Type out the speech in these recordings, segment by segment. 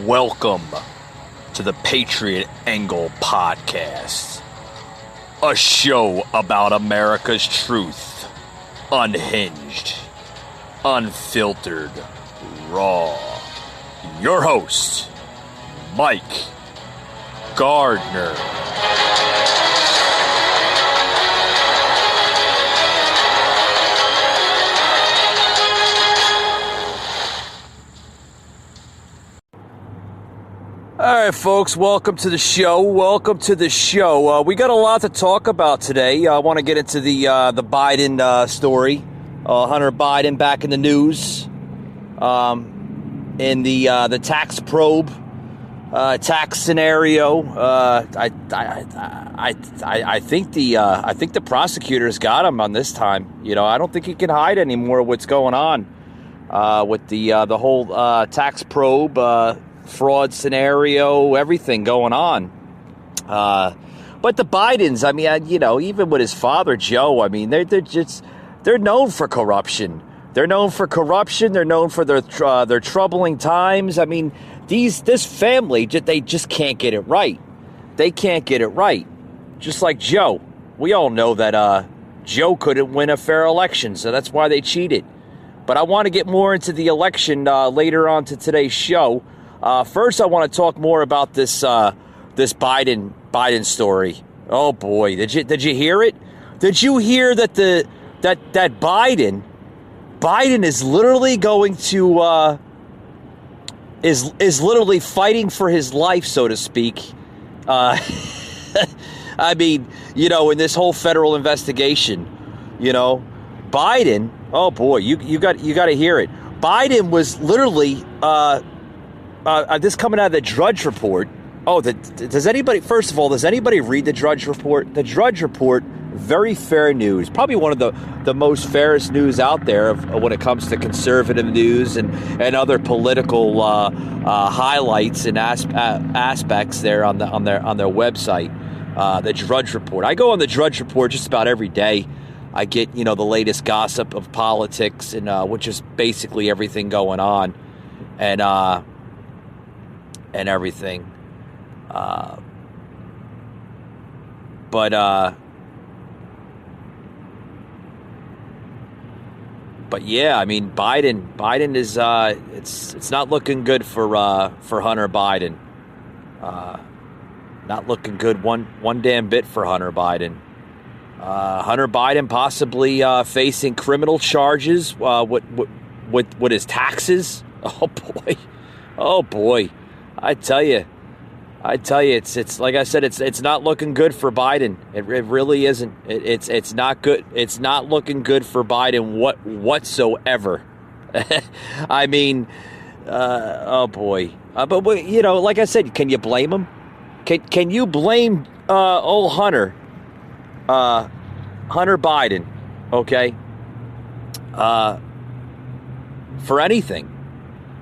Welcome to the Patriot Angle Podcast, a show about America's truth, unhinged, unfiltered, raw. Your host, Mike Gardner. All right, folks, welcome to the show. We got a lot to talk about today. I want to get into the Biden story. Hunter Biden back in the news. In the tax probe, tax scenario. I think the prosecutors got him on this time. You know, I don't think he can hide anymore what's going on with the whole tax probe. Fraud scenario, everything going on. But the Bidens, I mean, even with his father, Joe, I mean, they're known for corruption. They're known for their troubling times. I mean, this family, they just can't get it right. They can't get it right. Just like Joe. We all know that Joe couldn't win a fair election, so that's why they cheated. But I want to get more into the election later on to today's show. First, I want to talk more about this Biden story. Oh boy, did you hear it? Did you hear that that Biden is literally going to is literally fighting for his life, so to speak. I mean, in this whole federal investigation, Biden. Oh boy, you got to hear it. Biden was literally. This coming out of the Drudge Report. Oh, does anybody read the Drudge Report? The Drudge Report, very fair news. Probably one of the most fairest news out there when it comes to conservative news and other political highlights and aspects there on their website. The Drudge Report. I go on the Drudge Report just about every day. I get the latest gossip of politics and which is basically everything going on, and everything. But yeah, I mean, Biden is it's not looking good for Hunter Biden. Not looking good one damn bit for Hunter Biden. Hunter Biden possibly facing criminal charges with his taxes. Oh boy. I tell you, it's like I said, it's not looking good for Biden. It really isn't. It's not good. It's not looking good for Biden whatsoever. I mean, oh boy. But like I said, can you blame him? Can you blame old Hunter Biden? Okay. For anything.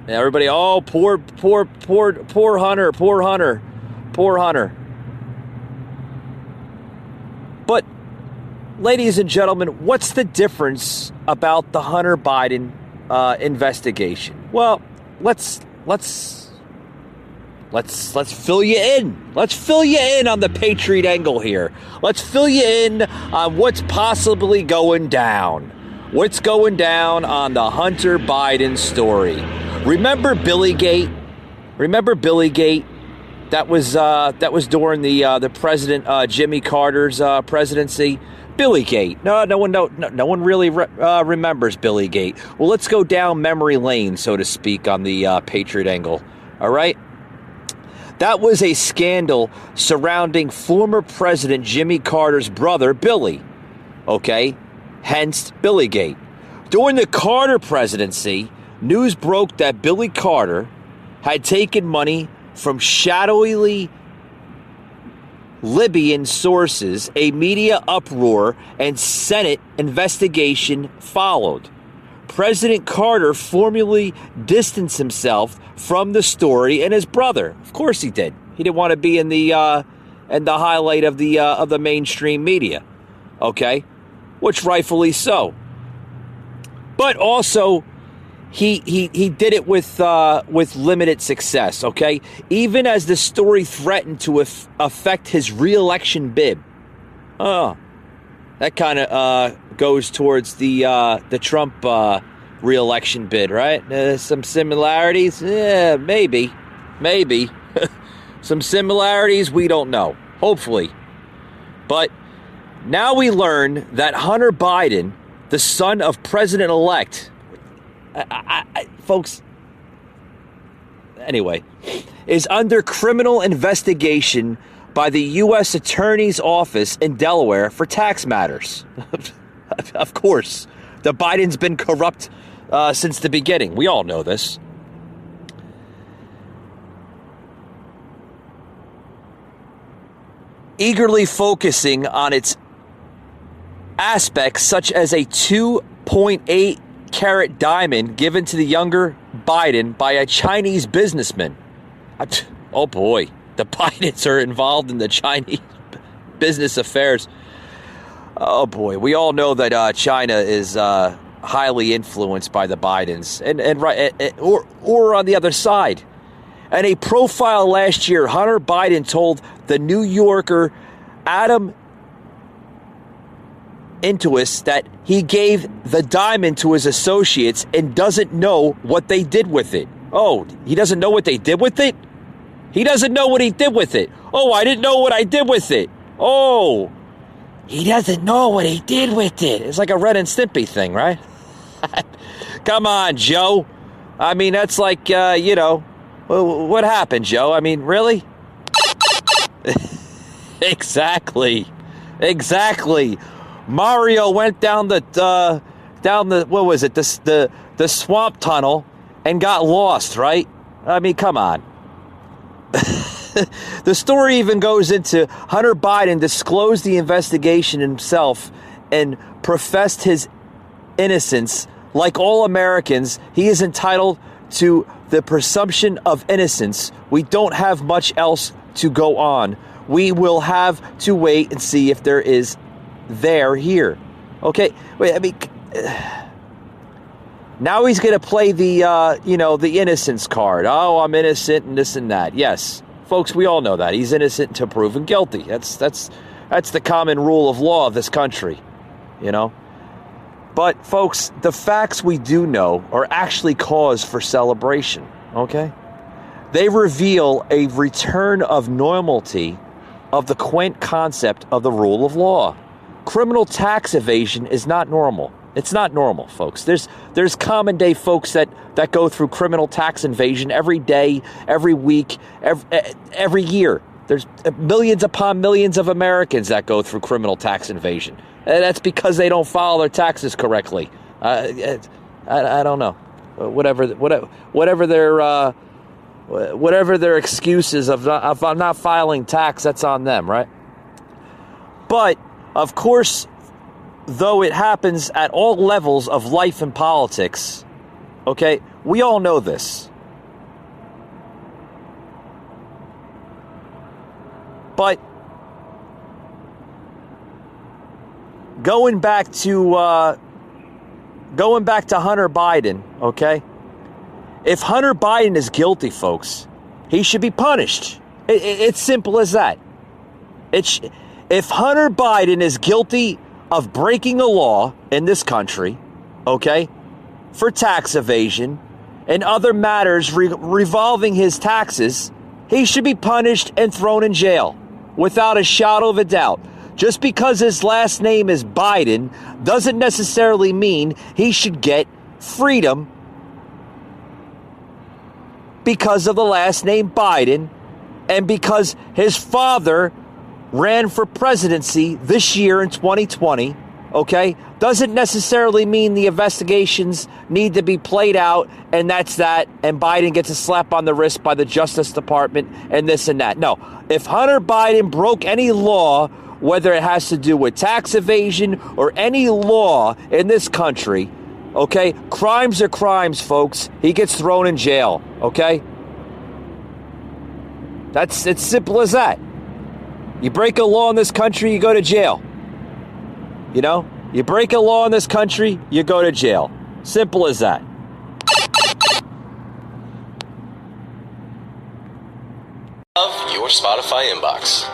Everybody, oh, poor Hunter. But, ladies and gentlemen, what's the difference about the Hunter Biden investigation? Well, let's fill you in. Let's fill you in on the Patriot Angle here. Let's fill you in on what's possibly going down. What's going down on the Hunter Biden story? Remember Billygate? That was during the President Jimmy Carter's presidency. Billygate. No one really remembers Billygate. Well, let's go down memory lane, so to speak, on the Patriot Angle. All right. That was a scandal surrounding former President Jimmy Carter's brother, Billy. Okay, hence Billygate. During the Carter presidency, news broke that Billy Carter had taken money from shadowy Libyan sources. A media uproar and Senate investigation followed. President Carter formally distanced himself from the story and his brother. Of course he did. He didn't want to be in the highlight of the mainstream media. Okay, which rightfully so. But also, he did it with limited success, okay? Even as the story threatened to affect his re-election bid. Oh, that kind of goes towards the Trump re-election bid, right? Some similarities? Yeah, maybe. Some similarities, we don't know. Hopefully. But now we learn that Hunter Biden, the son of President-elect, folks, anyway, is under criminal investigation by the U.S. Attorney's Office in Delaware for tax matters. Of course, the Biden's been corrupt since the beginning. We all know this. Eagerly focusing on its aspects such as a 2.8 carat diamond given to the younger Biden by a Chinese businessman. Oh boy, the Bidens are involved in the Chinese business affairs. Oh boy, we all know that China is highly influenced by the Bidens, or on the other side. And a profile last year, Hunter Biden told the New Yorker Adam Intuis that he gave the diamond to his associates and doesn't know what they did with it. Oh, he doesn't know what they did with it? He doesn't know what he did with it. Oh, I didn't know what I did with it. Oh, he doesn't know what he did with it. It's like a Ren and Stimpy thing, right? Come on, Joe. I mean, that's like, what happened, Joe? I mean, really? Exactly. Mario went down the what was it? The swamp tunnel and got lost, right? I mean, come on. The story even goes into Hunter Biden disclosed the investigation himself and professed his innocence. Like all Americans, he is entitled to the presumption of innocence. We don't have much else to go on. We will have to wait and see if there is here. Okay, wait, I mean, now he's going to play the innocence card. Oh, I'm innocent and this and that. Yes, folks, we all know that. He's innocent until proven guilty. That's the common rule of law of this country, But, folks, the facts we do know are actually cause for celebration, okay? They reveal a return of normality of the quaint concept of the rule of law. Criminal tax evasion is not normal. It's not normal, folks. There's common day folks that go through criminal tax evasion every day, every week, every year. There's millions upon millions of Americans that go through criminal tax evasion. And that's because they don't file their taxes correctly. I don't know. Whatever their excuses of not filing tax, that's on them, right? But of course, though it happens at all levels of life and politics, okay, we all know this. But going back to Hunter Biden, okay? If Hunter Biden is guilty, folks, he should be punished. It's simple as that. If Hunter Biden is guilty of breaking a law in this country, okay, for tax evasion and other matters revolving his taxes, he should be punished and thrown in jail without a shadow of a doubt. Just because his last name is Biden doesn't necessarily mean he should get freedom because of the last name Biden and because his father ran for presidency this year in 2020, okay, doesn't necessarily mean the investigations need to be played out and that's that, and Biden gets a slap on the wrist by the Justice Department and this and that. No, if Hunter Biden broke any law, whether it has to do with tax evasion or any law in this country, okay, crimes are crimes, folks. He gets thrown in jail, okay? It's simple as that. You break a law in this country, you go to jail. You break a law in this country, you go to jail. Simple as that. Spotify inbox.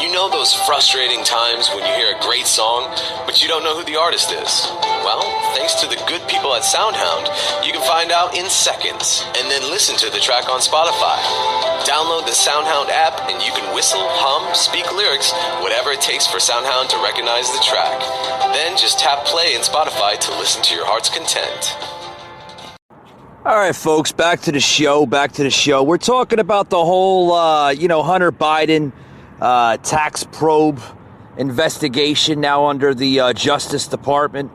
You know those frustrating times when you hear a great song, but you don't know who the artist is? Well, thanks to the good people at SoundHound, you can find out in seconds, and then listen to the track on Spotify. Download the SoundHound app, and you can whistle, hum, speak lyrics, whatever it takes for SoundHound to recognize the track. Then just tap play in Spotify to listen to your heart's content. All right, folks, back to the show. We're talking about the whole, Hunter Biden tax probe investigation now under the Justice Department.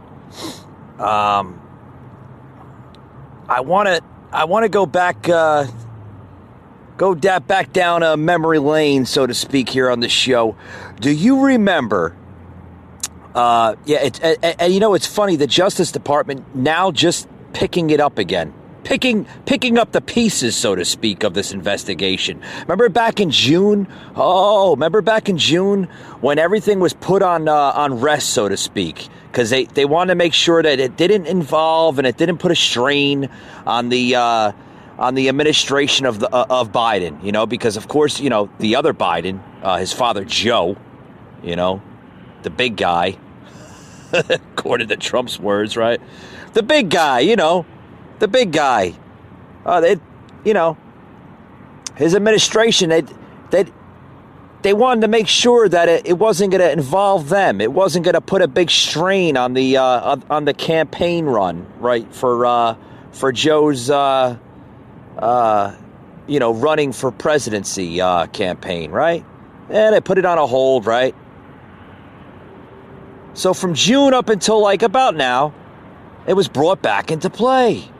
I want to go back down memory lane, so to speak, here on the show. Do you remember? It's funny. The Justice Department now just picking it up again. Picking up the pieces, so to speak, of this investigation. Remember back in June? Remember back in June when everything was put on rest, so to speak, because they wanted to make sure that it didn't involve and it didn't put a strain on the administration of Biden. Because of course, the other Biden, his father Joe, the big guy, according to Trump's words, right? The big guy, the big guy, his administration, they wanted to make sure that it wasn't going to involve them. It wasn't going to put a big strain on the campaign run, right, for Joe's, running for presidency campaign, right? And they put it on a hold, right? So from June up until about now, it was brought back into play.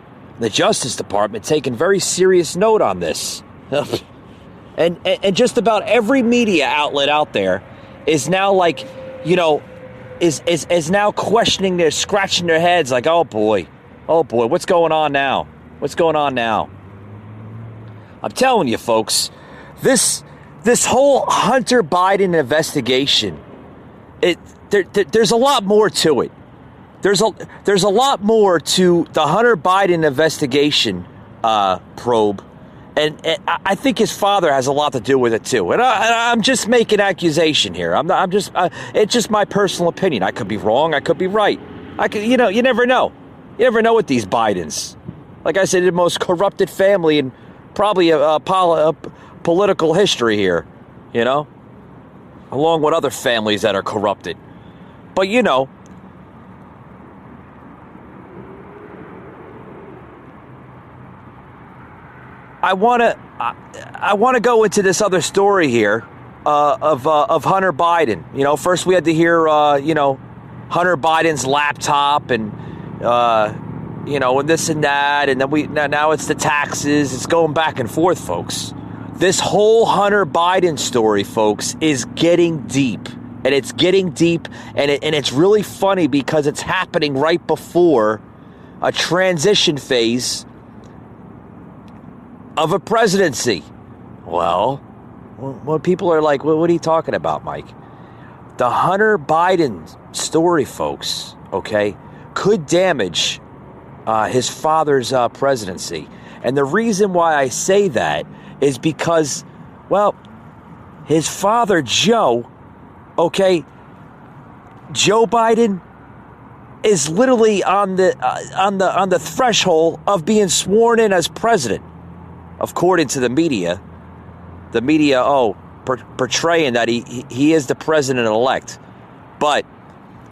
The Justice Department taking very serious note on this. and just about every media outlet out there is now is now questioning, they're scratching their heads like, oh boy, what's going on now? I'm telling you, folks, this whole Hunter Biden investigation, there's a lot more to it. There's a lot more to the Hunter Biden investigation probe, and I think his father has a lot to do with it too. And I'm just making accusation here. It's just my personal opinion. I could be wrong. I could be right. You never know. You never know with these Bidens. Like I said, the most corrupted family in probably a political history here. Along with other families that are corrupted. But I want to go into this other story here of Hunter Biden. First we had to hear Hunter Biden's laptop and and this and that, and then now it's the taxes. It's going back and forth, folks. This whole Hunter Biden story, folks, is getting deep. And it's getting deep, and it's really funny because it's happening right before a transition phase of a presidency. Well, when people are like, what are you talking about, Mike? The Hunter Biden story, folks, okay, could damage his father's presidency. And the reason why I say that is because, well, his father, Joe, okay, Joe Biden is literally on the threshold of being sworn in as president, according to the media. The media, portraying that he is the president-elect. But,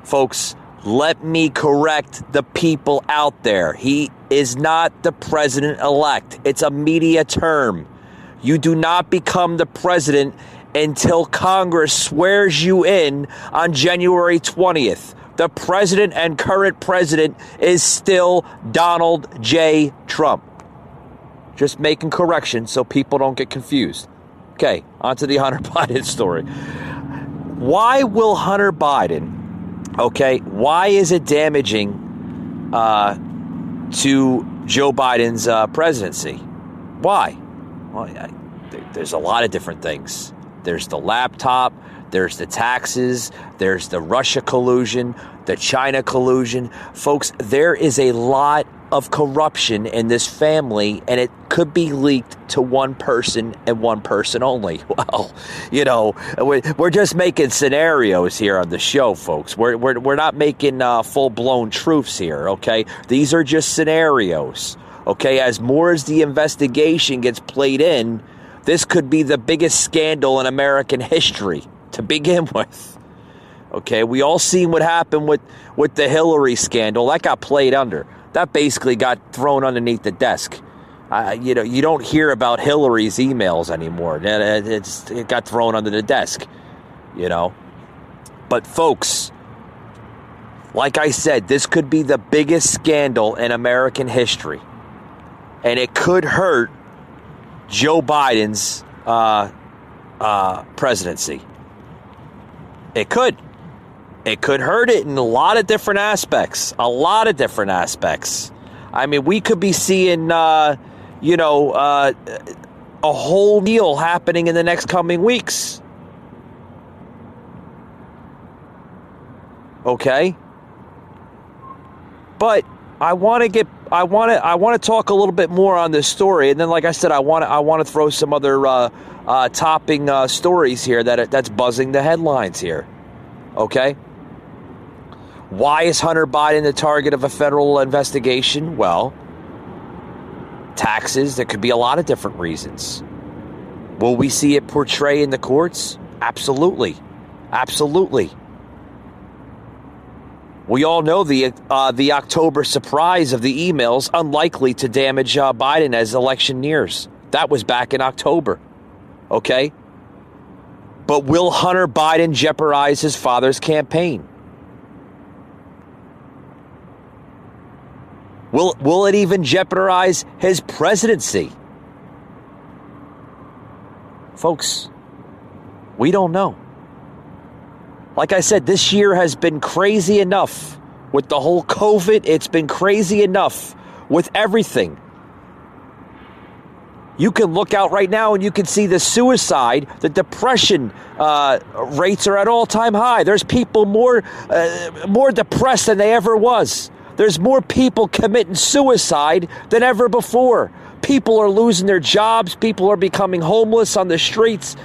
folks, let me correct the people out there. He is not the president-elect. It's a media term. You do not become the president until Congress swears you in on January 20th. The president and current president is still Donald J. Trump. Just making corrections so people don't get confused. Okay, on to the Hunter Biden story. Why will Hunter Biden, why is it damaging to Joe Biden's presidency? Why? Well, there's a lot of different things. There's the laptop, there's the taxes, there's the Russia collusion, the China collusion. Folks, there is a lot of corruption in this family, and it could be leaked to one person and one person only. Well, we're just making scenarios here on the show, folks. We're not making full-blown truths here, okay? These are just scenarios, okay? As the investigation gets played in, this could be the biggest scandal in American history to begin with. Okay, we all seen what happened with the Hillary scandal. That got played under. That basically got thrown underneath the desk. You don't hear about Hillary's emails anymore. It got thrown under the desk, But folks, like I said, this could be the biggest scandal in American history. And it could hurt Joe Biden's presidency. It could. It could hurt it in a lot of different aspects. I mean, we could be seeing, a whole deal happening in the next coming weeks. Okay? But I want to talk a little bit more on this story, and then, like I said, I want to throw some other topping stories here that's buzzing the headlines here. Okay? Why is Hunter Biden the target of a federal investigation? Well, taxes. There could be a lot of different reasons. Will we see it portrayed in the courts? Absolutely. Absolutely. We all know the October surprise of the emails, unlikely to damage Biden as election nears. That was back in October. Okay? But will Hunter Biden jeopardize his father's campaign? Will it even jeopardize his presidency? Folks, we don't know. Like I said, this year has been crazy enough with the whole COVID. It's been crazy enough with everything. You can look out right now and you can see the suicide, the depression rates are at all-time high. There's people more depressed than they ever was. There's more people committing suicide than ever before. People are losing their jobs. People are becoming homeless on the streets,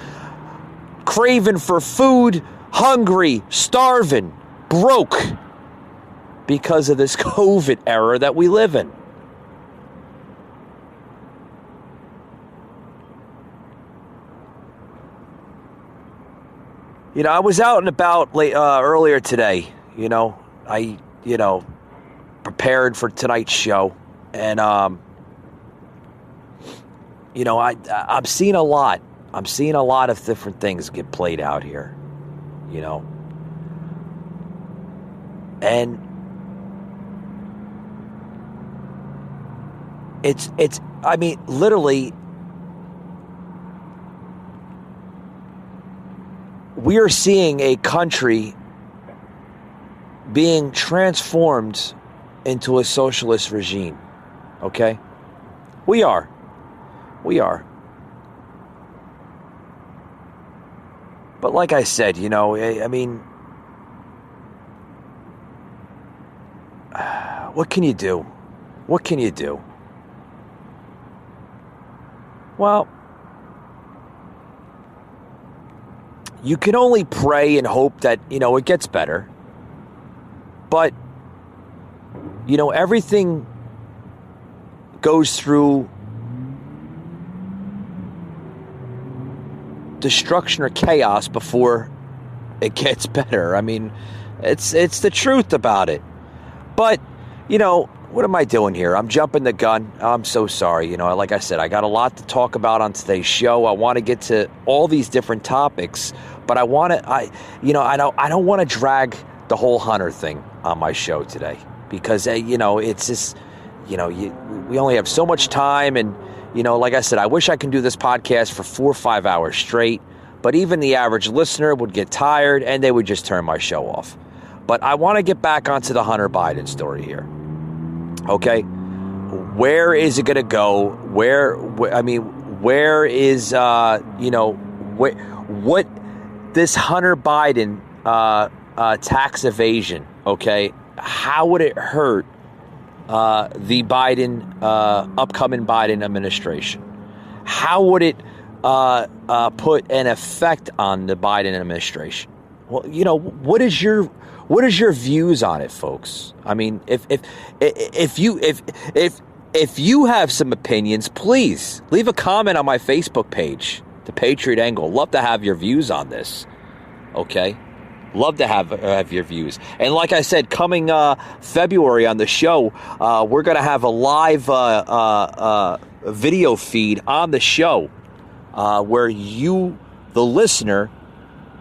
craving for food, hungry, starving, broke because of this COVID era that we live in. I was out and about earlier today. I prepared for tonight's show, and I'm seeing a lot. I'm seeing a lot of different things get played out here, and it's literally, we are seeing a country being transformed into a socialist regime. Okay? We are. But like I said, what can you do? What can you do? Well, you can only pray and hope that, it gets better. But, everything goes through destruction or chaos before it gets better. It's the truth about it. But, what am I doing here? I'm jumping the gun. I'm so sorry. Like I said, I got a lot to talk about on today's show. I want to get to all these different topics, but I don't want to drag the whole Hunter thing on my show today because, it's just, we only have so much time. And, like I said, I wish I could do this podcast for 4 or 5 hours straight, but even the average listener would get tired and they would just turn my show off. But I want to get back onto the Hunter Biden story here. Okay? Where is it going to go? Where is, what this Hunter Biden tax evasion, okay? How would it hurt the Biden, upcoming Biden administration? How would it put an effect on the Biden administration? Well, what is your views on it, folks? I mean, if you have some opinions, please leave a comment on my Facebook page, The Patriot Angle. Love to have your views on this. Okay. Love to have your views. And like I said, coming February on the show, we're going to have a live video feed on the show where you, the listener,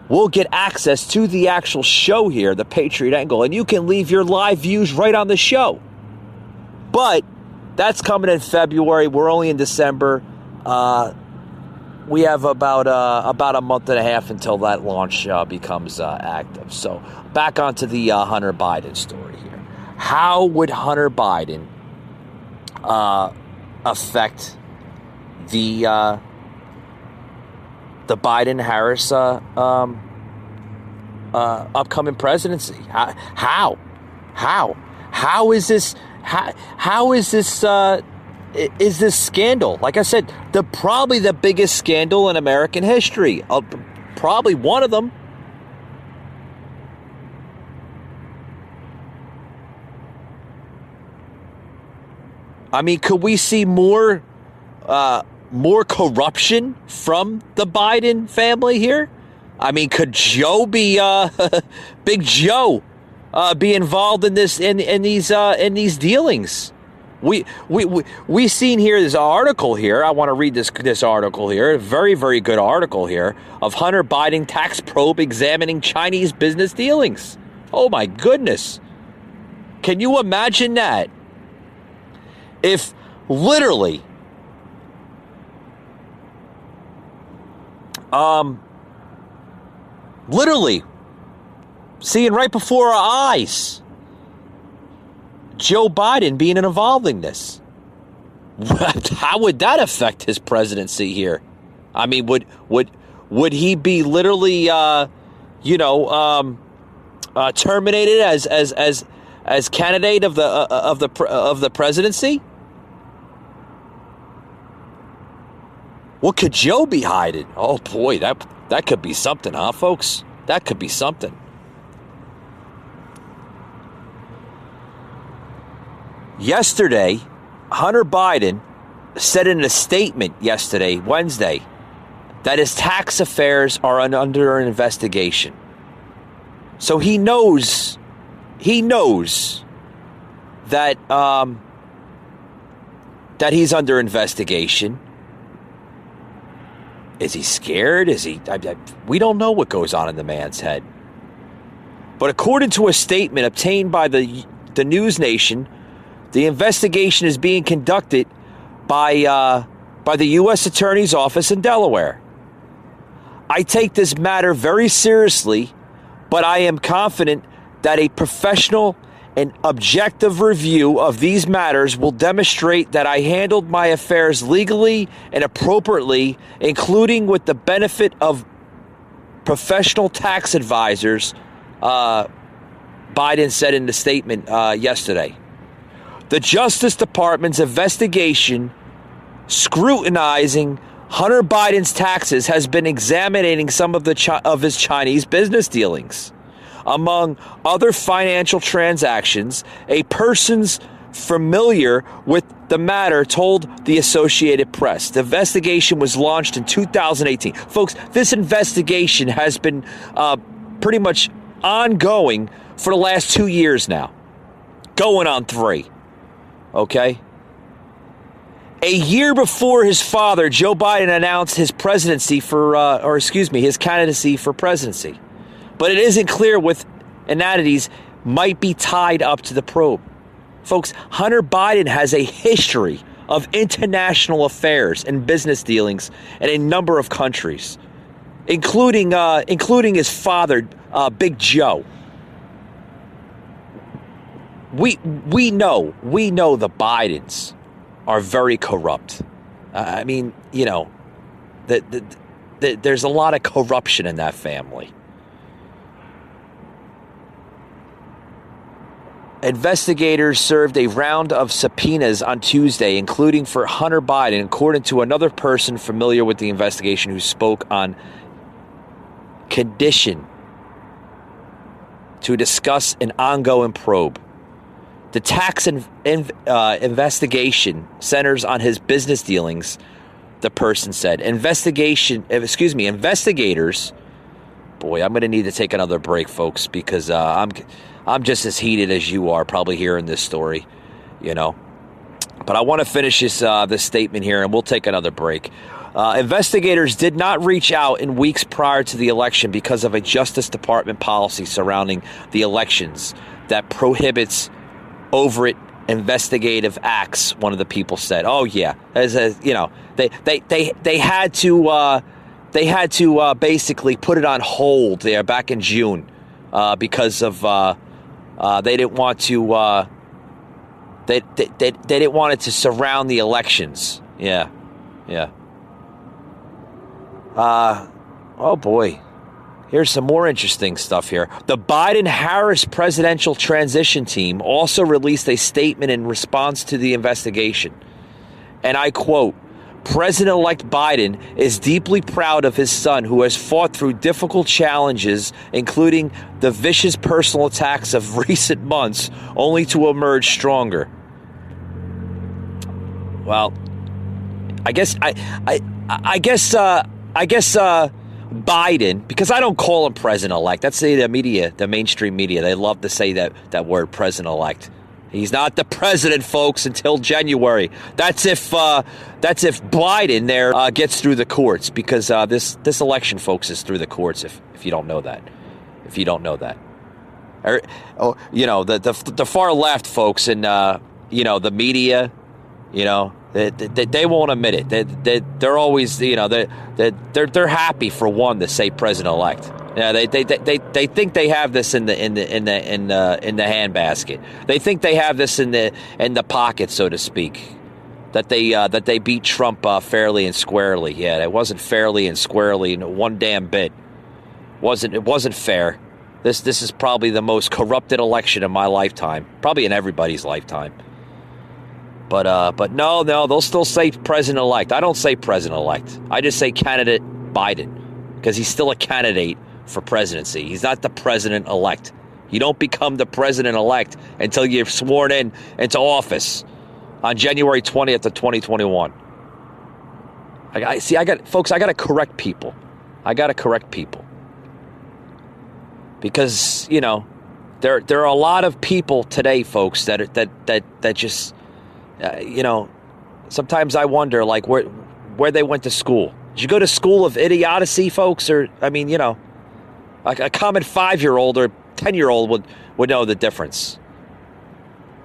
will get access to the actual show here, The Patriot Angle, and you can leave your live views right on the show. But that's coming in February. We're only in December. We have about a month and a half until that launch becomes active. So back onto the Hunter Biden story here. How would Hunter Biden affect the Biden-Harris upcoming presidency? How is this? How is this? Is this scandal? Like I said, probably the biggest scandal in American history. Probably one of them. I mean, could we see more corruption from the Biden family here? I mean, could Joe be Big Joe be involved in this in these dealings? We seen here this article here. I want to read this article here. A very, very good article here of Hunter Biden tax probe examining Chinese business dealings. Oh my goodness. Can you imagine that? If literally seeing right before our eyes Joe Biden being involved in this. How would that affect his presidency here? I mean, would he be literally, terminated as candidate of the presidency? What could Joe be hiding? Oh boy, that could be something, huh, folks? That could be something. Yesterday, Hunter Biden said in a statement yesterday, Wednesday, that his tax affairs are under investigation. So he knows that that he's under investigation. Is he scared? We don't know what goes on in the man's head. But according to a statement obtained by the News Nation, the investigation is being conducted by the U.S. Attorney's Office in Delaware. I take this matter very seriously, but I am confident that a professional and objective review of these matters will demonstrate that I handled my affairs legally and appropriately, including with the benefit of professional tax advisors, Biden said in the statement yesterday. The Justice Department's investigation scrutinizing Hunter Biden's taxes has been examining some of his Chinese business dealings. Among other financial transactions, a person's familiar with the matter told the Associated Press. The investigation was launched in 2018. Folks, this investigation has been pretty much ongoing for the last 2 years now. Going on 3. Okay? A year before his father, Joe Biden, announced his candidacy for presidency. But it isn't clear which entities might be tied up to the probe. Folks, Hunter Biden has a history of international affairs and business dealings in a number of countries, including his father, Big Joe. We know the Bidens are very corrupt. I mean, there's a lot of corruption in that family. Investigators served a round of subpoenas on Tuesday, including for Hunter Biden, according to another person familiar with the investigation who spoke on condition to discuss an ongoing probe. The tax investigation centers on his business dealings, the person said. Investigators. Boy, I'm going to need to take another break, folks, because I'm just as heated as you are probably hearing this story, you know. But I want to finish this statement here, and we'll take another break. Investigators did not reach out in weeks prior to the election because of a Justice Department policy surrounding the elections that prohibits overt investigative acts. One of the people said, "Oh yeah, they had to basically put it on hold there back in June because of they didn't want to they didn't want it to surround the elections." Yeah. Oh boy. Here's some more interesting stuff here. The Biden-Harris presidential transition team also released a statement in response to the investigation. And I quote, "President-elect Biden is deeply proud of his son, who has fought through difficult challenges, including the vicious personal attacks of recent months, only to emerge stronger." Well, I guess Biden, because I don't call him president-elect. That's the media, the mainstream media. They love to say that word, president-elect. He's not the president, folks, until January. That's if Biden there gets through the courts, because this election, folks, is through the courts. If you don't know that, the far left, folks, and the media, they won't admit it. They're always, they're happy for one to say president-elect. Yeah, they think they have this in the handbasket. They think they have this in the pocket, so to speak. That they beat Trump fairly and squarely. Yeah, it wasn't fairly and squarely one damn bit. It wasn't fair. This is probably the most corrupted election in my lifetime, probably in everybody's lifetime. But no, they'll still say president-elect. I don't say president-elect. I just say candidate Biden, because he's still a candidate for presidency. He's not the president-elect. You don't become the president-elect until you're sworn into office on January 20th of 2021. I got to correct people. Because, there are a lot of people today, folks, that just, sometimes I wonder, like, where they went to school. Did you go to school of idiocy, folks? Or, like a common 5-year-old or 10-year-old would know the difference.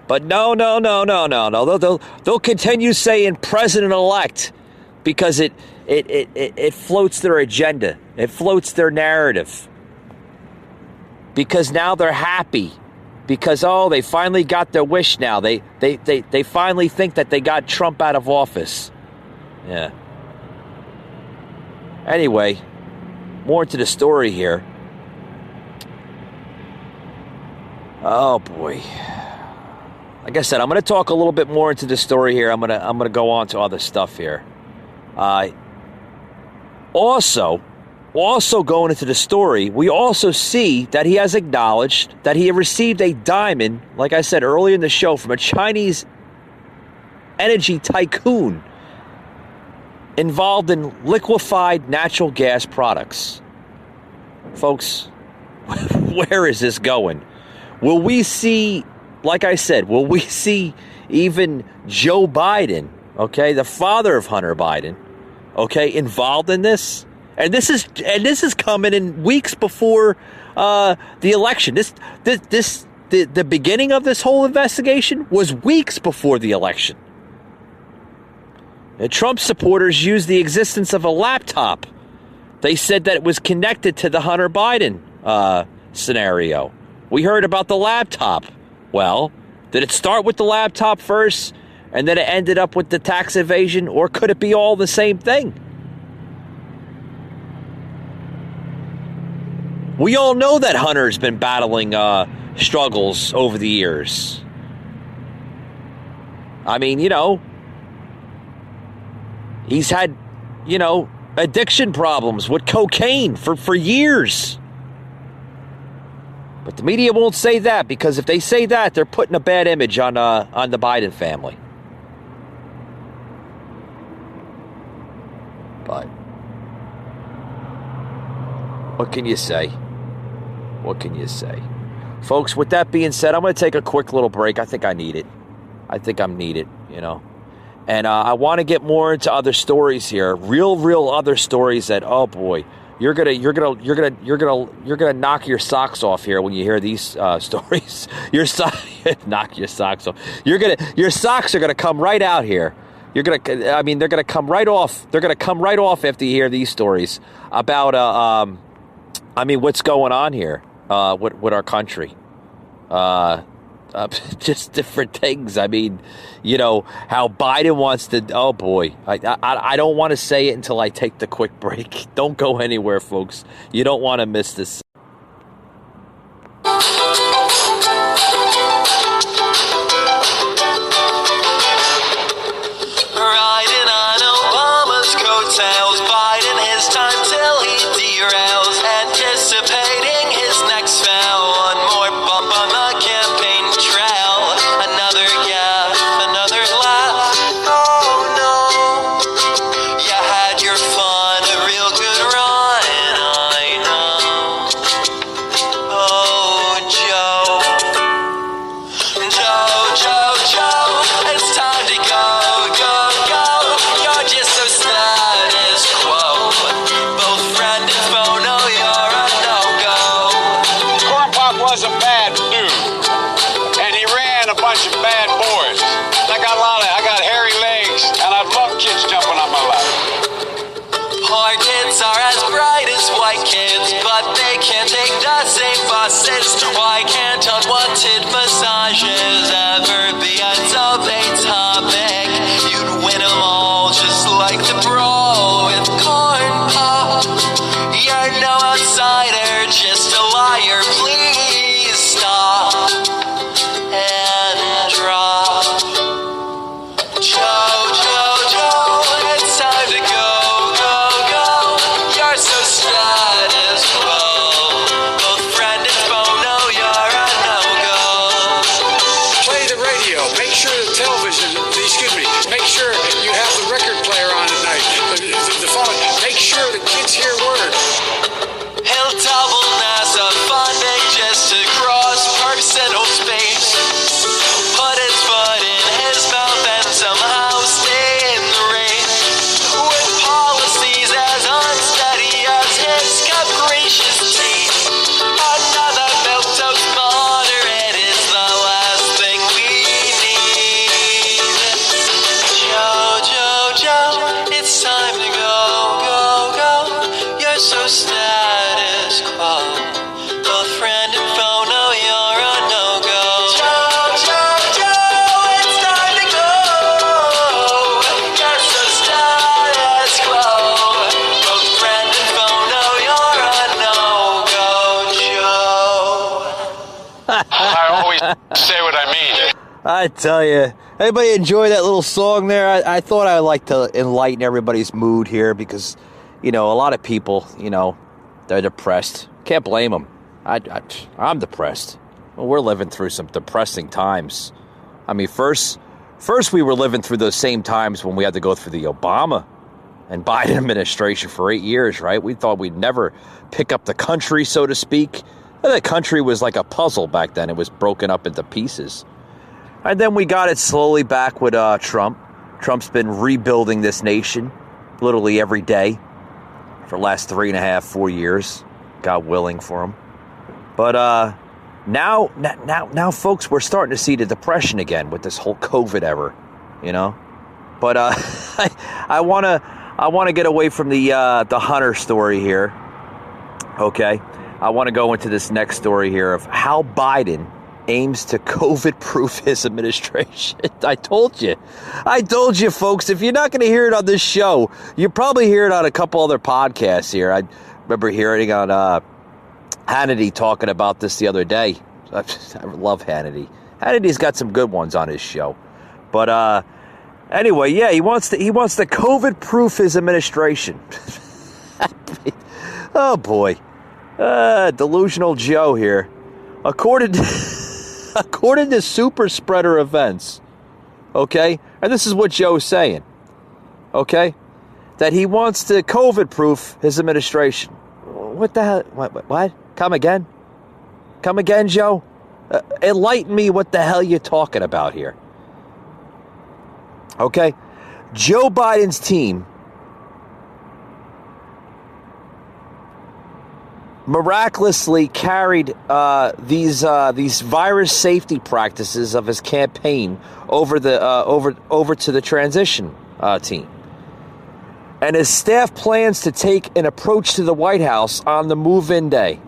But no. They'll continue saying president-elect because it floats their agenda. It floats their narrative. Because now they're happy. Because, they finally got their wish now. They finally think that they got Trump out of office. Yeah. Anyway, more into the story here. Oh boy. Like I said, I'm going to talk a little bit more into the story here. I'm going to go on to other stuff here. Also going into the story, we also see that he has acknowledged that he received a diamond, like I said earlier in the show, from a Chinese energy tycoon involved in liquefied natural gas products. Folks, where is this going? Will we see, like I said, even Joe Biden, the father of Hunter Biden, involved in this? And this is coming in weeks before the election. The beginning of this whole investigation was weeks before the election. And Trump supporters used the existence of a laptop. They said that it was connected to the Hunter Biden scenario. We heard about the laptop. Well, did it start with the laptop first, and then it ended up with the tax evasion, or could it be all the same thing? We all know that Hunter's been battling struggles over the years. I mean, he's had, addiction problems with cocaine for years. But the media won't say that, because if they say that, they're putting a bad image on the Biden family. But what can you say? What can you say? Folks, with that being said, I'm going to take a quick little break. I think I need it. I think I'm needed, And I want to get more into other stories here. Real other stories that, oh boy, you're gonna knock your socks off here when you hear these stories. Knock your socks off. Your socks are gonna come right out here. They're gonna come right off. They're gonna come right off after you hear these stories about what's going on here with our country. Just different things. I mean, how Biden wants to. Oh boy, I don't want to say it until I take the quick break. Don't go anywhere, folks. You don't want to miss this. Riding on Obama's coattails, biding his time till he derails, anticipating his next spell. One more bump on the campaign trail. Another gap, another laugh. Oh no, you had your fun, a real good run, I know. Oh, Joe, it's time to go. You're just so status quo. Both friend and foe know you're a no-go. Corn Pop was a bad dude, and he ran a bunch of bad boys. I got hairy legs, and I love kids jumping on my lap. Poor kids are as bright as white kids, but they can't take the same buses. Why can't unwanted massages ever be a debate topic? You'd win them all just like the brawl with Corn Pop. You're no outsider, just a liar. Please stop and drop. Joe, it's time to go. You're so status quo. Both friend and foe know you're a no-go. Play the radio. Make sure the television, make sure you have the record player on at night. The phone. Make sure the kids hear word. He'll double NASA funding just to cross personal space. Put his foot in his mouth and somehow stay in the race. With policies as unsteady as his capricious teeth. Another milquetoast moderate is the last thing we need. Joe, it's time to go. You're so status quo. Both friend and foe know you're a no-go. Joe, it's time to go. You're so status quo. Both friend and foe know you're a no-go, Joe. I always say what I mean. I tell you, anybody enjoy that little song there? I thought I'd like to enlighten everybody's mood here because, a lot of people, they're depressed. Can't blame them. I'm depressed. Well, we're living through some depressing times. I mean, first we were living through those same times when we had to go through the Obama and Biden administration for 8 years, right? We thought we'd never pick up the country, so to speak. The country was like a puzzle back then. It was broken up into pieces. And then we got it slowly back with Trump. Trump's been rebuilding this nation literally every day for the last 3.5, 4 years. God willing for him. But now, folks, we're starting to see the depression again with this whole COVID era, But I want to get away from the Hunter story here. Okay, I want to go into this next story here of how Biden aims to COVID-proof his administration. I told you, folks. If you're not going to hear it on this show, you probably hear it on a couple other podcasts here. I remember hearing on Hannity talking about this the other day. I love Hannity. Hannity's got some good ones on his show. But anyway, yeah, he wants to COVID-proof his administration. Oh boy, delusional Joe here. According to super spreader events, okay, and this is what Joe's saying, okay, that he wants to COVID-proof his administration. What the hell? What? Come again, Joe? Enlighten me what the hell you're talking about here. Okay, Joe Biden's team miraculously carried these virus safety practices of his campaign over to the transition team, and his staff plans to take an approach to the White House on the move-in day,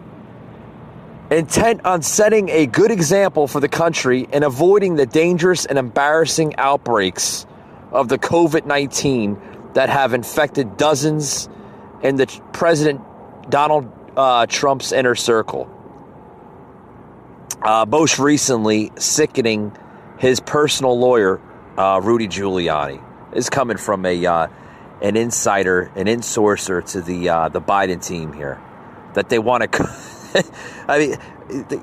intent on setting a good example for the country and avoiding the dangerous and embarrassing outbreaks of the COVID-19 that have infected dozens in the President Donald Trump's inner circle. Most recently, sickening his personal lawyer, Rudy Giuliani, is coming from an insider, an insourcer to the Biden team here, that they want to. I mean,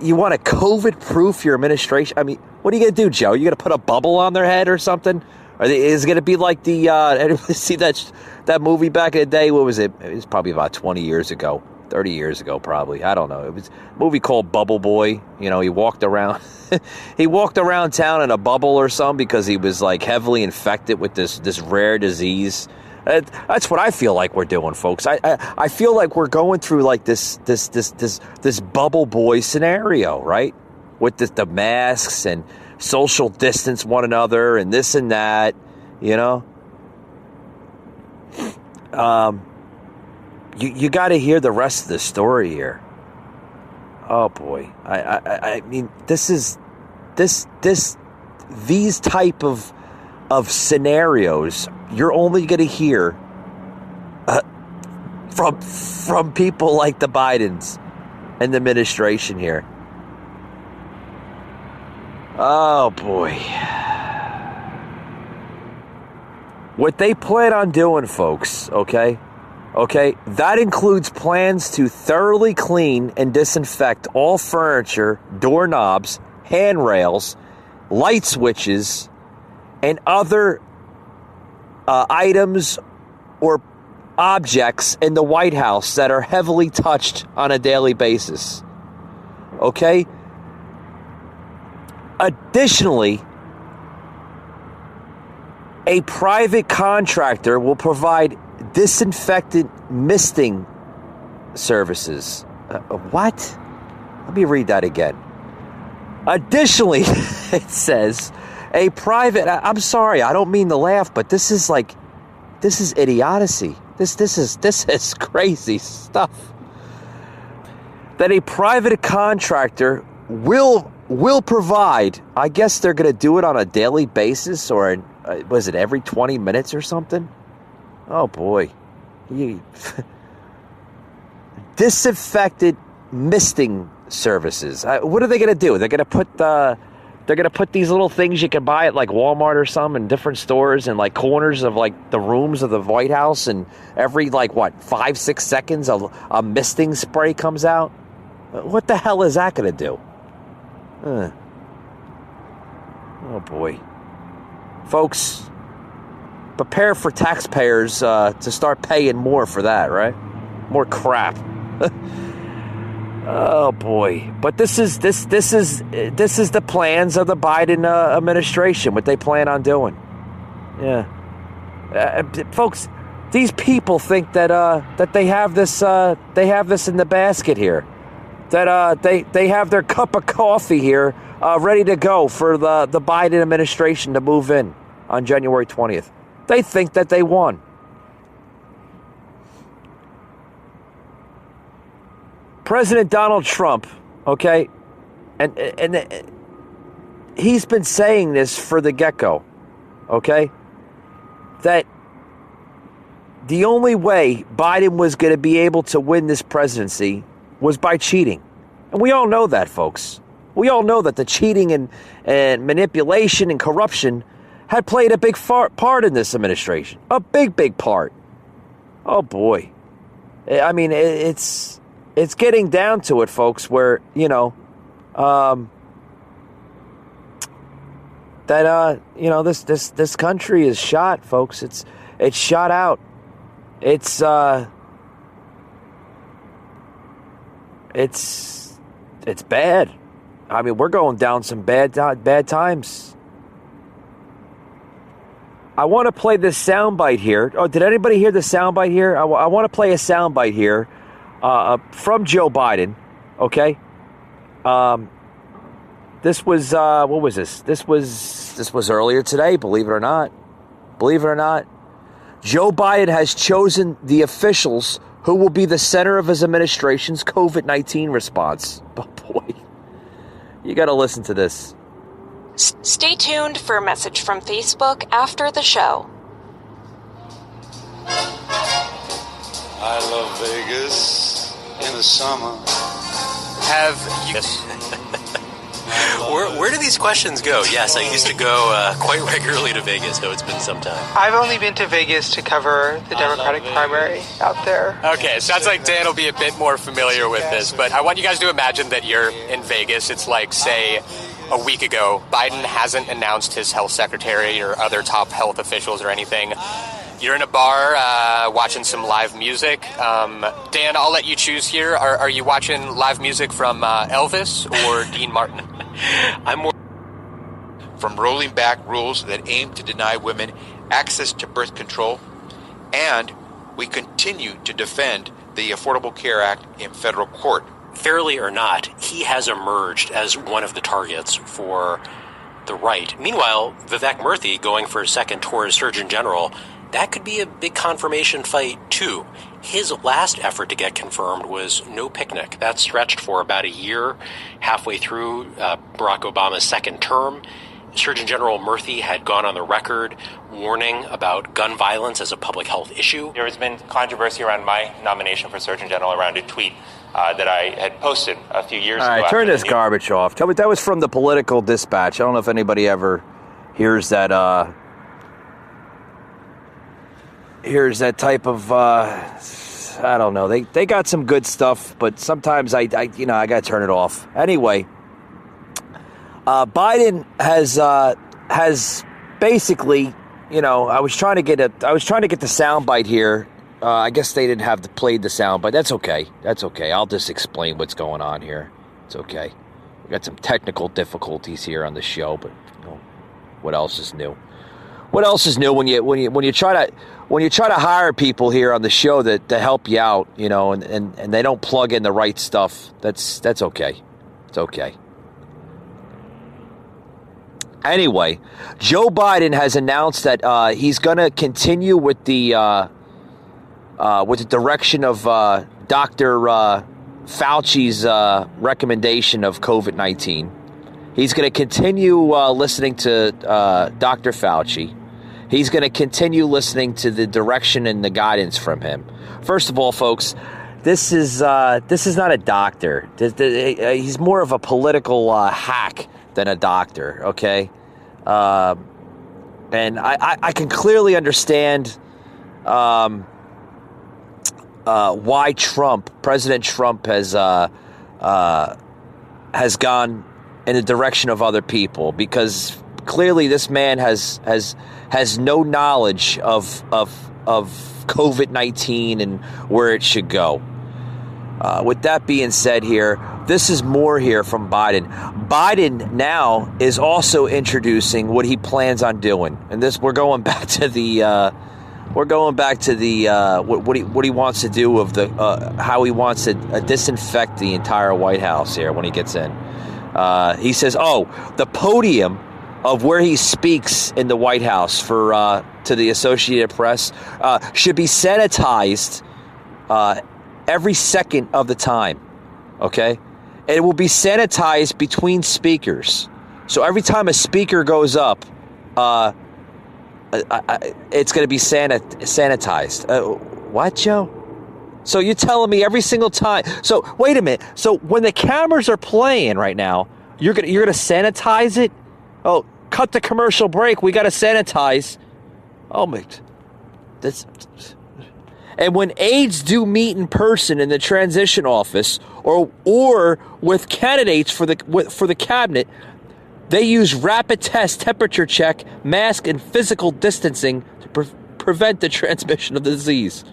you want to COVID-proof your administration? I mean, what are you going to do, Joe? You going to put a bubble on their head or something? Is it going to be like the, anybody see that movie back in the day? What was it? It was probably about 20 years ago, 30 years ago, probably. I don't know. It was a movie called Bubble Boy. You know, he walked around, he walked around town in a bubble or something because he was like heavily infected with this rare disease. That's what I feel like we're doing, folks. I feel like we're going through like this bubble boy scenario, right? With the masks and social distance one another and this and that, you know. You got to hear the rest of the story here. Oh boy, I mean, these type of scenarios you're only going to hear from people like the Bidens and the administration here. Oh boy. What they plan on doing, folks, okay, that includes plans to thoroughly clean and disinfect all furniture, doorknobs, handrails, light switches, and other items or objects in the White House that are heavily touched on a daily basis. Okay? Additionally, a private contractor will provide disinfectant misting services. What? Let me read that again. Additionally, it says a private. I'm sorry, I don't mean to laugh, but this is idiocy. This is crazy stuff. That a private contractor will provide. I guess they're going to do it on a daily basis, or was it every 20 minutes or something? Oh boy, disinfected misting services. What are they going to do? They're going to put these little things you can buy at like Walmart or some in different stores and like corners of like the rooms of the White House, and every 5-6 seconds a misting spray comes out. What the hell is that going to do? Oh boy, folks, prepare for taxpayers to start paying more for that, right? More crap. Oh boy! But this is the plans of the Biden administration. What they plan on doing? Yeah, folks. These people think that they have this in the basket here. That they have their cup of coffee here, ready to go for the Biden administration to move in on January 20th. They think that they won. President Donald Trump, okay, and he's been saying this for the get-go, okay, that the only way Biden was going to be able to win this presidency was by cheating. And we all know that, folks. We all know that the cheating and manipulation and corruption had played a big part in this administration. A big, big part. Oh, boy. I mean, it's getting down to it, folks, where, this country is shot, folks. It's shot out. It's bad. I mean, we're going down some bad times. I want to play this soundbite here. Oh, did anybody hear the soundbite here? I want to play a soundbite here from Joe Biden. Okay. This was what was this? This was earlier today. Believe it or not. Joe Biden has chosen the officials who will be the center of his administration's COVID-19 response. Oh boy, you got to listen to this. Stay tuned for a message from Facebook after the show. I love Vegas in the summer. Have you... Where do these questions go? Yes, I used to go quite regularly to Vegas, though it's been some time. I've only been to Vegas to cover the Democratic primary out there. Okay, sounds like Dan will be a bit more familiar with this, but I want you guys to imagine that you're in Vegas. It's like, say, a week ago. Biden hasn't announced his health secretary or other top health officials or anything. You're in a bar watching some live music. Dan, I'll let you choose here. Are you watching live music from Elvis or Dean Martin? I'm more from rolling back rules that aim to deny women access to birth control, and we continue to defend the Affordable Care Act in federal court. Fairly or not, he has emerged as one of the targets for the right. Meanwhile, Vivek Murthy going for a second tour as Surgeon General, that could be a big confirmation fight, too. His last effort to get confirmed was no picnic. That stretched for about a year, halfway through Barack Obama's second term. Surgeon General Murthy had gone on the record warning about gun violence as a public health issue. There has been controversy around my nomination for Surgeon General around a tweet that I had posted a few years ago. All right, turn this garbage off. Tell me, that was from the Political Dispatch. I don't know if anybody ever hears that type of, I don't know. They got some good stuff, but sometimes I got to turn it off. Anyway, Biden has basically, I was trying to get the soundbite here. I guess they didn't have played the sound, but that's okay. I'll just explain what's going on here. It's okay. We got some technical difficulties here on the show, but what else is new? What else is new when you try to hire people here on the show to help you out, and they don't plug in the right stuff? That's okay. It's okay. Anyway, Joe Biden has announced that he's going to continue with the direction of Dr. Fauci's recommendation of COVID-19. He's going to continue listening to Dr. Fauci. He's going to continue listening to the direction and the guidance from him. First of all, folks, this is not a doctor. He's more of a political hack than a doctor, okay? And I can clearly understand why President Trump has gone in the direction of other people, because clearly this man has no knowledge of COVID-19 and where it should go. With that being said here, this is more here from Biden. Biden now is also introducing what he plans on doing. And we're going back to the what he wants to do of the how he wants to disinfect the entire White House here when he gets in. He says, the podium of where he speaks in the White House to the Associated Press should be sanitized every second of the time. Okay? And it will be sanitized between speakers. So every time a speaker goes up, it's going to be sanitized. What, Joe? So you're telling me every single time. So wait a minute. So when the cameras are playing right now, you're gonna sanitize it? Oh, cut the commercial break. We got to sanitize. Oh my. And when aides do meet in person in the transition office or with candidates for the cabinet, they use rapid test, temperature check, mask, and physical distancing to prevent the transmission of the disease.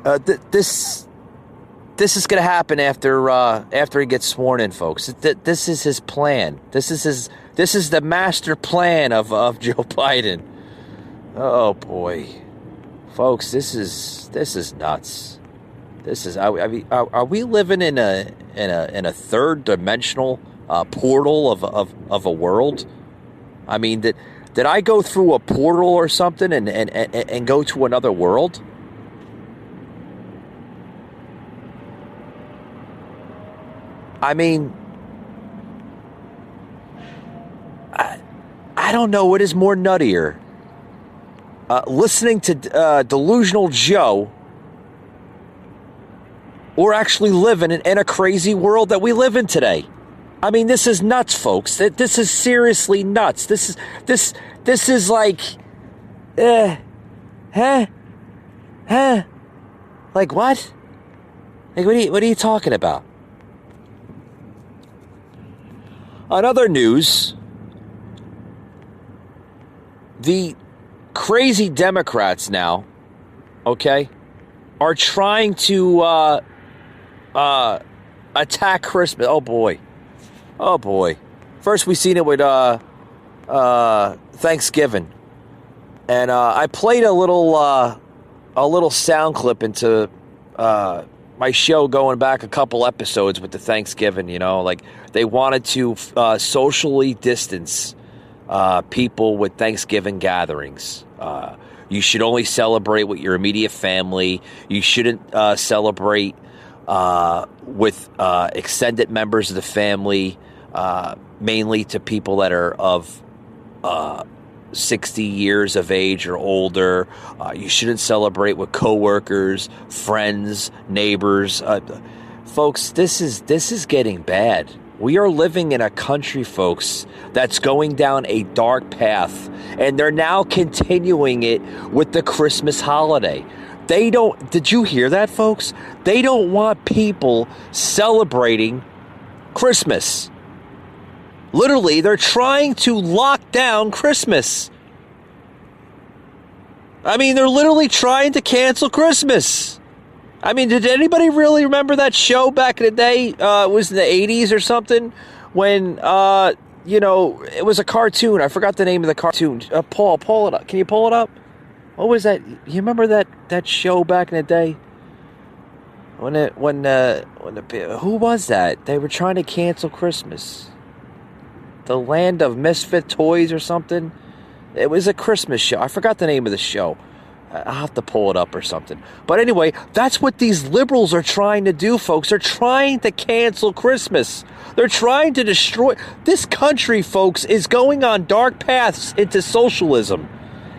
This is going to happen after he gets sworn in, folks. This is his plan. This is the master plan of Joe Biden. Oh boy, folks, this is nuts. Are we living in a third dimensional portal of a world? I mean, did I go through a portal or something and go to another world? I mean, I don't know what is more nuttier. Listening to Delusional Joe or actually living in a crazy world that we live in today. I mean, this is nuts, folks. This is seriously nuts. This is like, like what? Like what are you talking about? On other news, the crazy Democrats now, okay, are trying to attack Christmas. Oh boy. First we seen it with Thanksgiving, and I played a little sound clip into my show going back a couple episodes with the Thanksgiving. You know, like they wanted to socially distance people with Thanksgiving gatherings. You should only celebrate with your immediate family. You shouldn't celebrate with extended members of the family, mainly to people that are of 60 years of age or older. You shouldn't celebrate with coworkers, friends, neighbors. Folks, this is getting bad. We are living in a country, folks, that's going down a dark path, and they're now continuing it with the Christmas holiday. Did you hear that, folks? They don't want people celebrating Christmas. Literally, they're trying to lock down Christmas. I mean, they're literally trying to cancel Christmas. I mean, did anybody really remember that show back in the day? It was in the 80s or something when, it was a cartoon. I forgot the name of the cartoon. Paul, pull it up. Can you pull it up? What was that? You remember that show back in the day? Who was that? They were trying to cancel Christmas. The Land of Misfit Toys or something. It was a Christmas show. I forgot the name of the show. I'll have to pull it up or something. But anyway, that's what these liberals are trying to do, folks. They're trying to cancel Christmas. They're trying to destroy... This country, folks, is going on dark paths into socialism.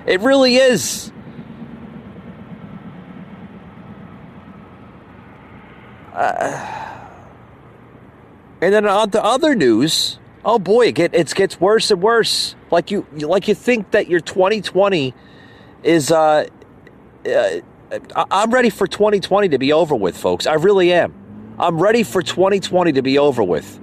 It really is. And then on to other news... Oh boy, it gets worse and worse. Like you think that your 2020 is. I'm ready for 2020 to be over with, folks. I really am. I'm ready for 2020 to be over with.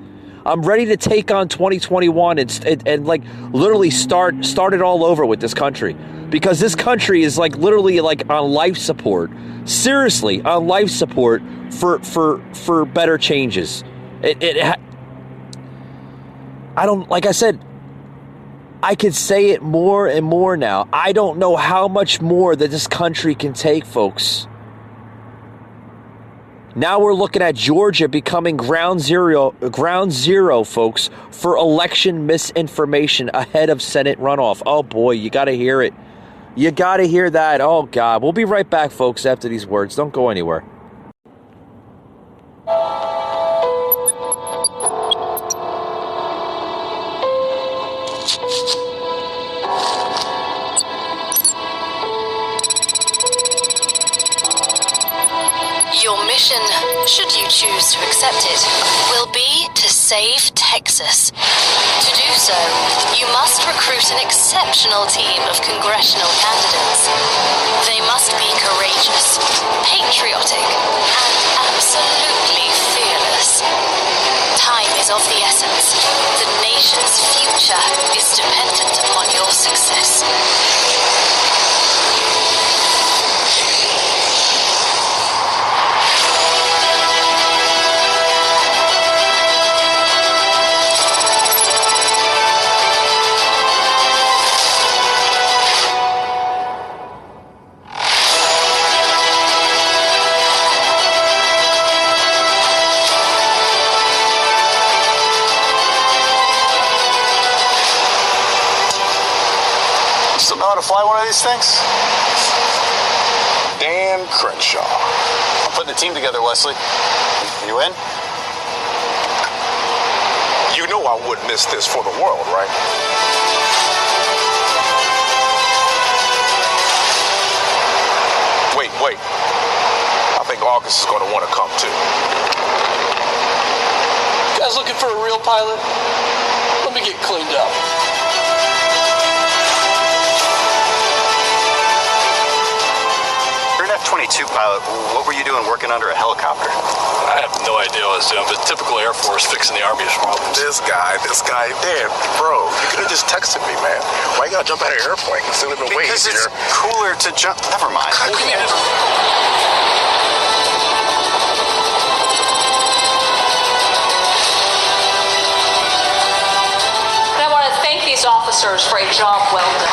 I'm ready to take on 2021 and like literally start it all over with this country, because this country is like literally like on life support. Seriously, on life support for better changes. I don't, like I said, I could say it more and more now. I don't know how much more that this country can take, folks. Now we're looking at Georgia becoming ground zero, folks, for election misinformation ahead of Senate runoff. Oh boy, you got to hear it. You got to hear that. Oh God. We'll be right back, folks, after these words. Don't go anywhere. mission, should you choose to accept it, will be to save Texas. To do so, you must recruit an exceptional team of congressional candidates. They must be courageous, patriotic, and absolutely fearless. Time is of the essence. The nation's future is dependent upon your success. Know how to fly one of these things? Dan Crenshaw. I'm putting a team together, Wesley. You in? You know I wouldn't miss this for the world, right? Wait. I think August is going to want to come too. You guys looking for a real pilot? Let me get cleaned up. F-22 pilot, what were you doing working under a helicopter? I have no idea what I was doing, but typical Air Force fixing the Army's problems. This guy, damn, bro, you could have just texted me, man. Why you gotta jump out of your airplane? It's still been way Because easier. it's cooler to jump. Never mind. And I want to thank these officers for a job well done.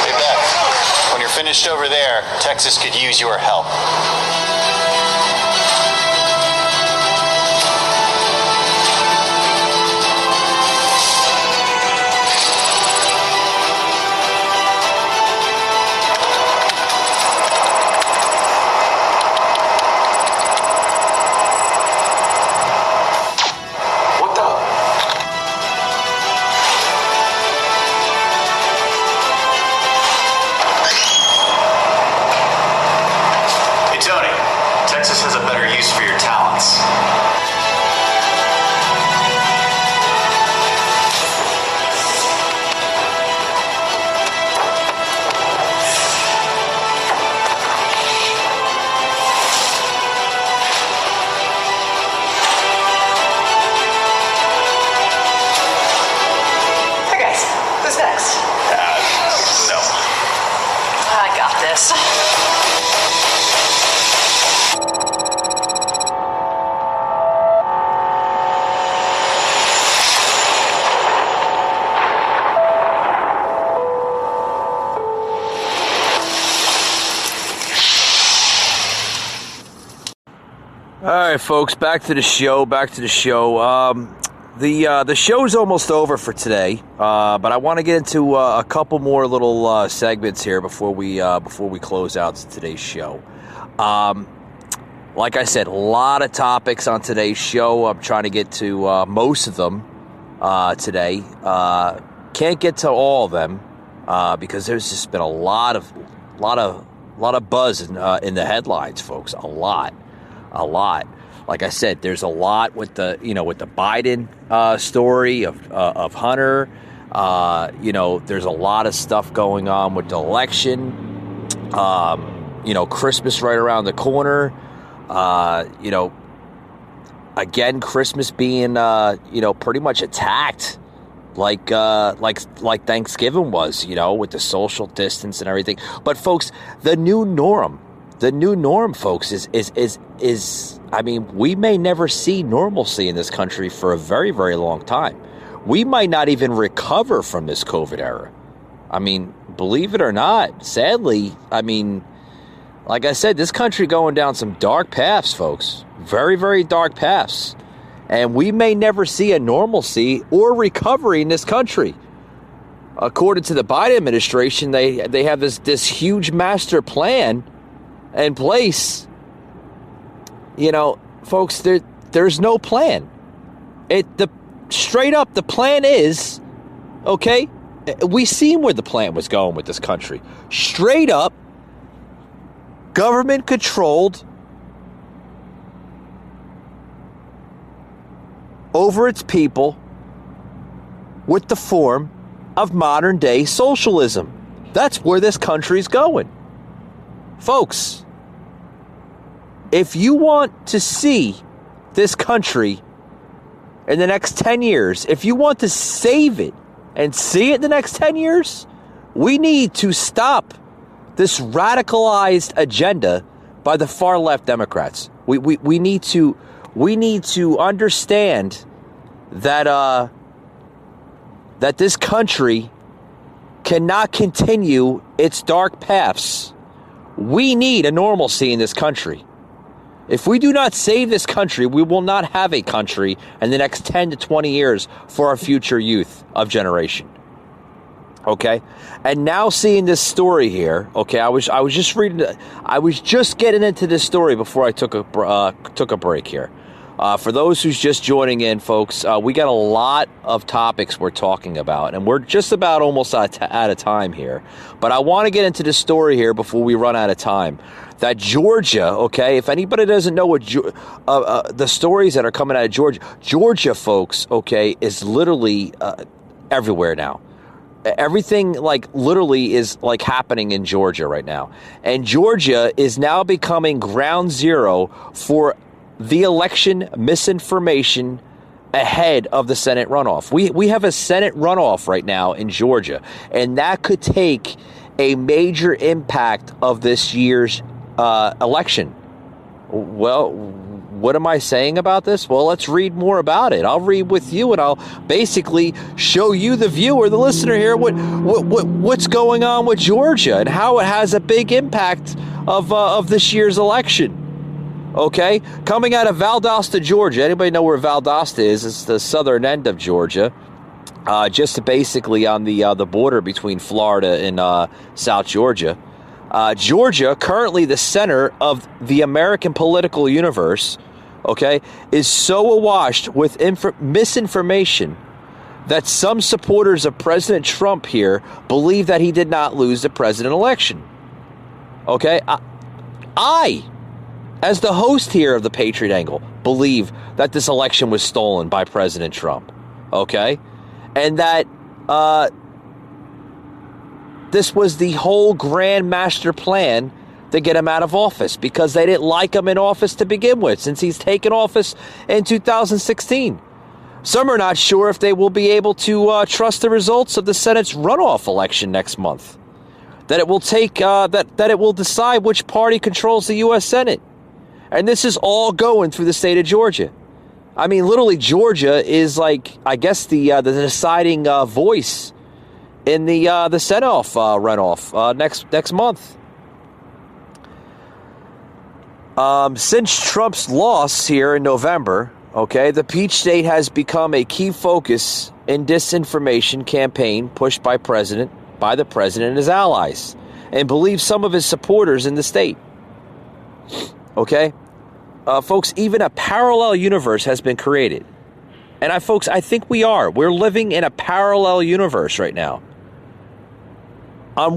Hey, Beth. When you're finished over there, Texas could use your help. What the? Tony, Texas has a better use for your talents. Hey guys, who's next? No. I got this. All right, folks, back to the show. The show's almost over for today, but I want to get into a couple more little segments here before we close out today's show. Like I said, a lot of topics on today's show. I'm trying to get to most of them today. Can't get to all of them because there's just been a lot of buzz in the headlines, folks. A lot. Like I said, there's a lot with the Biden story of Hunter. There's a lot of stuff going on with the election. Christmas right around the corner. Again, Christmas being pretty much attacked like Thanksgiving was, with the social distance and everything. But folks, the new norm, folks, is we may never see normalcy in this country for a very, very long time. We might not even recover from this COVID era. Believe it or not, sadly, like I said, this country going down some dark paths, folks. Very, very dark paths. And we may never see a normalcy or recovery in this country. According to the Biden administration, they have this huge master plan in place. Folks, there's no plan. Straight up, the plan is, okay, we seen where the plan was going with this country. Straight up, government-controlled over its people with the form of modern day socialism. That's where this country's going. Folks, if you want to see this country in the next 10 years, if you want to save it and see it in the next 10 years, we need to stop this radicalized agenda by the far left Democrats. We need to understand that that this country cannot continue its dark paths. We need a normalcy in this country. If we do not save this country, we will not have a country in the next 10 to 20 years for our future youth of generation. Okay? And now seeing this story here, okay, I was just getting into this story before I took a break here. For those who's just joining in, folks, we got a lot of topics we're talking about, and we're just about almost out of time here. But I want to get into the story here before we run out of time. That Georgia, okay, if anybody doesn't know what the stories that are coming out of Georgia, folks, okay, is literally everywhere now. Everything literally is happening in Georgia right now. And Georgia is now becoming ground zero for the election misinformation ahead of the Senate runoff. We have a Senate runoff right now in Georgia, and that could take a major impact of this year's election. Well, what am I saying about this? Well, let's read more about it. I'll read with you, and I'll basically show you, the viewer, the listener here, what's going on with Georgia and how it has a big impact of this year's election. Okay, coming out of Valdosta, Georgia. Anybody know where Valdosta is? It's the southern end of Georgia, just basically on the border between Florida and South Georgia. Georgia, currently the center of the American political universe, okay, is so awash with misinformation that some supporters of President Trump here believe that he did not lose the president election. Okay, I, as the host here of the Patriot Angle, believe that this election was stolen by President Trump. Okay, and that this was the whole grand master plan to get him out of office because they didn't like him in office to begin with, since he's taken office in 2016. Some are not sure if they will be able to trust the results of the Senate's runoff election next month. That it will take that it will decide which party controls the U.S. Senate, and this is all going through the state of Georgia. I mean, literally, Georgia is I guess the deciding voice in the Senate runoff next month. Since Trump's loss here in November, okay, the Peach State has become a key focus in disinformation campaign pushed by the president and his allies, and believes some of his supporters in the state. Okay, folks, even a parallel universe has been created, and I think we're living in a parallel universe right now. On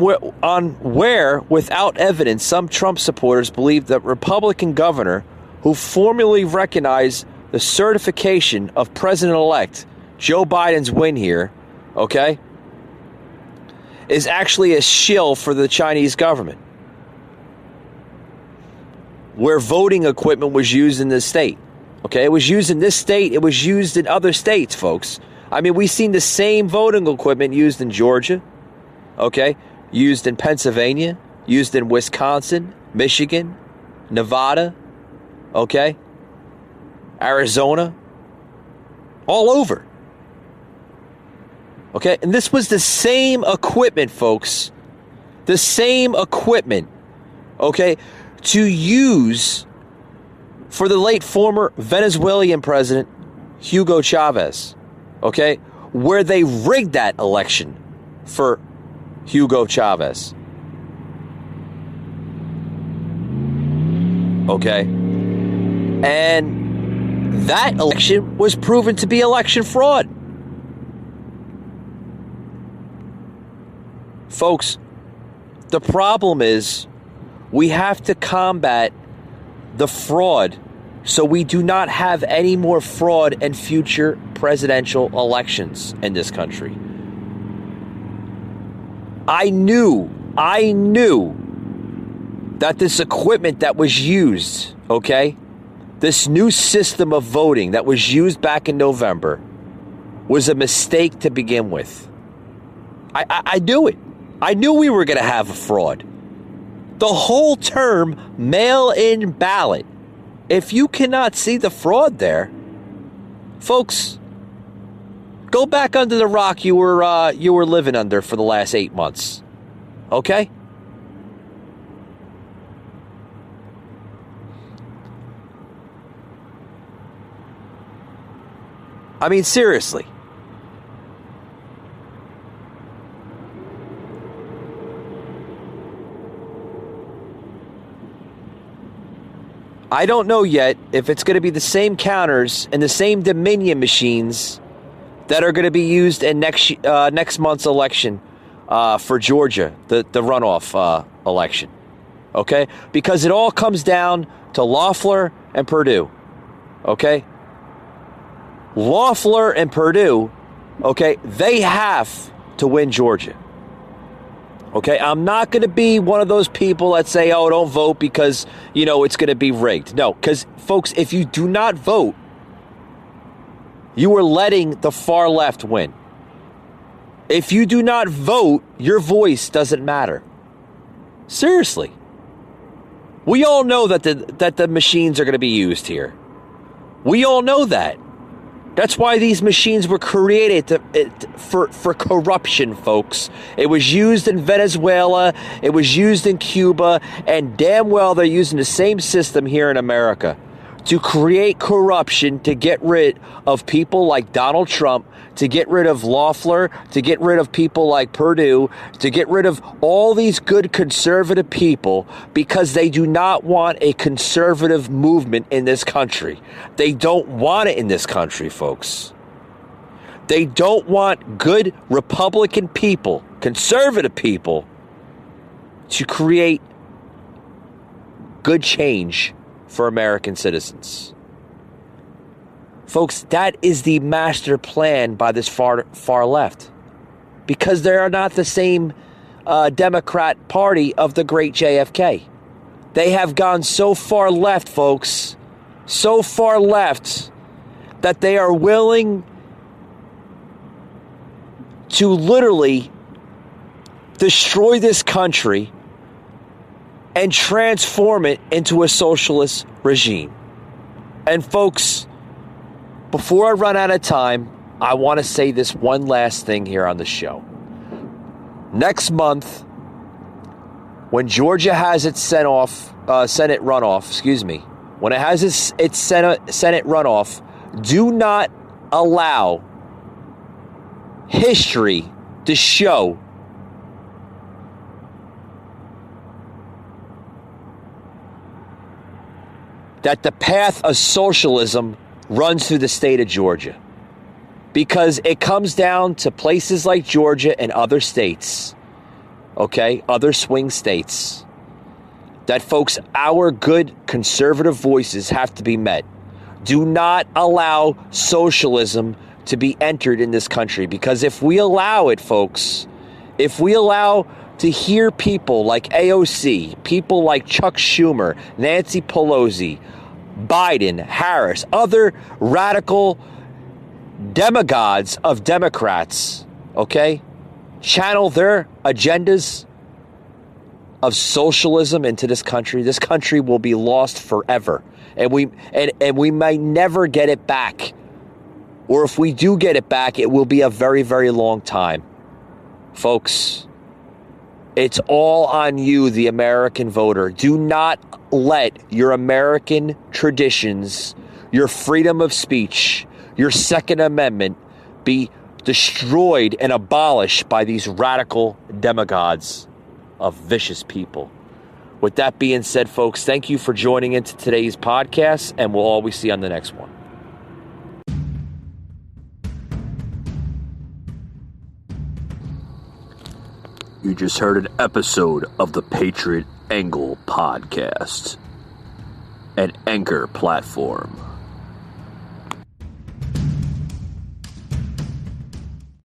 where, without evidence, some Trump supporters believe that Republican governor who formally recognized the certification of President-elect Joe Biden's win here, okay, is actually a shill for the Chinese government, where voting equipment was used in this state. Okay, it was used in this state. It was used in other states, folks. I mean, we've seen the same voting equipment used in Georgia, okay, used in Pennsylvania, used in Wisconsin, Michigan, Nevada, okay, Arizona, all over. Okay, and this was the same equipment, folks. The same equipment, okay, to use for the late former Venezuelan president, Hugo Chavez, okay, where they rigged that election for Hugo Chavez. Okay. And that election was proven to be election fraud. Folks, the problem is we have to combat the fraud so we do not have any more fraud in future presidential elections in this country. I knew that this equipment that was used, okay, this new system of voting that was used back in November was a mistake to begin with. I knew it. I knew we were going to have a fraud. The whole term mail-in ballot. If you cannot see the fraud there, folks, go back under the rock you were living under for the last 8 months. Okay? I mean, seriously. I don't know yet if it's going to be the same counters and the same Dominion machines that are going to be used in next month's election for Georgia, the runoff election. Okay? Because it all comes down to Loeffler and Perdue. Okay? Loeffler and Perdue, okay, they have to win Georgia. Okay, I'm not going to be one of those people that say, oh, don't vote because, it's going to be rigged. No, because, folks, if you do not vote, you are letting the far left win. If you do not vote, your voice doesn't matter. Seriously. We all know that the machines are going to be used here. We all know that. That's why these machines were created for corruption, folks. It was used in Venezuela, it was used in Cuba, and damn well they're using the same system here in America to create corruption, to get rid of people like Donald Trump, to get rid of Loeffler, to get rid of people like Perdue, to get rid of all these good conservative people because they do not want a conservative movement in this country. They don't want it in this country, folks. They don't want good Republican people, conservative people, to create good change for American citizens. Folks, that is the master plan by this far left. Because they are not the same Democrat Party of the great JFK. They have gone so far left, folks, so far left, that they are willing to literally destroy this country and transform it into a socialist regime. And folks, before I run out of time, I want to say this one last thing here on the show. Next month, when Georgia has its Senate runoff, when it has its Senate runoff, do not allow history to show that the path of socialism runs through the state of Georgia. Because it comes down to places like Georgia and other states, okay, other swing states, that, folks, our good conservative voices have to be met. Do not allow socialism to be entered in this country. Because if we allow it, folks, if we allow to hear people like AOC, people like Chuck Schumer, Nancy Pelosi, Biden, Harris, other radical demagogues of Democrats, okay, channel their agendas of socialism into this country will be lost forever. And we might never get it back. Or if we do get it back, it will be a very, very long time. Folks, it's all on you, the American voter. Do not let your American traditions, your freedom of speech, your Second Amendment be destroyed and abolished by these radical demagogues of vicious people. With that being said, folks, thank you for joining into today's podcast, and we'll always see you on the next one. You just heard an episode of the Patriot Angle podcast. an Anchor platform.